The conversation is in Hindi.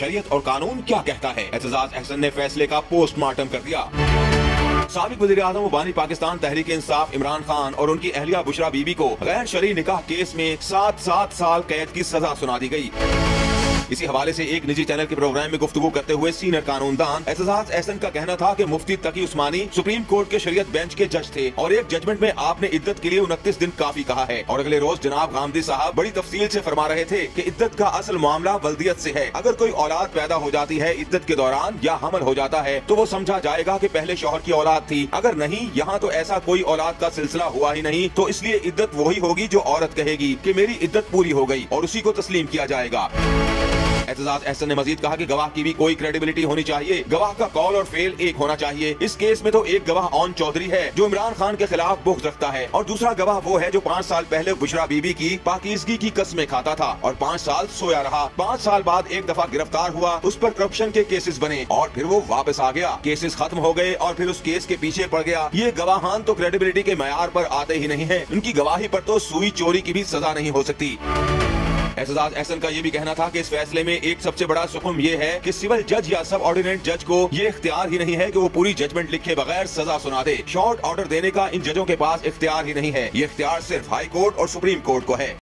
शरीयत और कानून क्या कहता है। एतजाज अहसन ने फैसले का पोस्टमार्टम कर दिया। साबिक वज़ीर आज़म व बानी पाकिस्तान तहरीक इंसाफ इमरान खान और उनकी अहलिया बुशरा बीबी को गैर शरई निकाह केस में 7 साल कैद की सजा सुना दी गई। इसी हवाले से एक निजी चैनल के प्रोग्राम में गुफ्तगू करते हुए सीनियर कानूनदान एतजाज अहसन का कहना था कि मुफ्ती तकी उस्मानी सुप्रीम कोर्ट के शरीयत बेंच के जज थे और एक जजमेंट में आपने इद्दत के लिए 29 दिन काफी कहा है। और अगले रोज जनाब गामदी साहब बड़ी तफसील से फरमा रहे थे कि इद्दत का असल मामला वल्दियत से है। अगर कोई औलाद पैदा हो जाती है इद्दत के दौरान या हमल हो जाता है तो वो समझा जाएगा कि पहले शौहर की औलाद थी। अगर नहीं, यहाँ तो ऐसा कोई औलाद का सिलसिला हुआ ही नहीं, तो इसलिए इद्दत वही होगी जो औरत कहेगी कि मेरी इद्दत पूरी हो गई और उसी को तस्लीम किया जाएगा। एतजाज अहसन ने मजीद कहा कि गवाह की भी कोई क्रेडिबिलिटी होनी चाहिए। गवाह का कौल और फेल एक होना चाहिए। इस केस में तो एक गवाह ऑन चौधरी है जो इमरान खान के खिलाफ बुग़्ज़ रखता है और दूसरा गवाह वो है जो 5 साल पहले बुशरा बीबी की पाकीज़गी की कस्में खाता था और 5 साल सोया रहा। 5 साल बाद एक दफा गिरफ्तार हुआ, उस पर करप्शन के केसेस बने और फिर वो वापस आ गया, केसेस खत्म हो गए और फिर उस केस के पीछे पड़ गया। ये गवाहान तो क्रेडिबिलिटी के मयार पर आते ही नहीं है। उनकी गवाही पर तो सुई चोरी की भी सजा नहीं हो सकती। एतजाज अहसन का ये भी कहना था कि इस फैसले में एक सबसे बड़ा सुकुम ये है कि सिविल जज या सब ऑर्डिनेट जज को ये इख्तियार ही नहीं है कि वो पूरी जजमेंट लिखे बगैर सजा सुना दे। शॉर्ट ऑर्डर देने का इन जजों के पास इख्तियार ही नहीं है। ये इख्तियार सिर्फ हाई कोर्ट और सुप्रीम कोर्ट को है।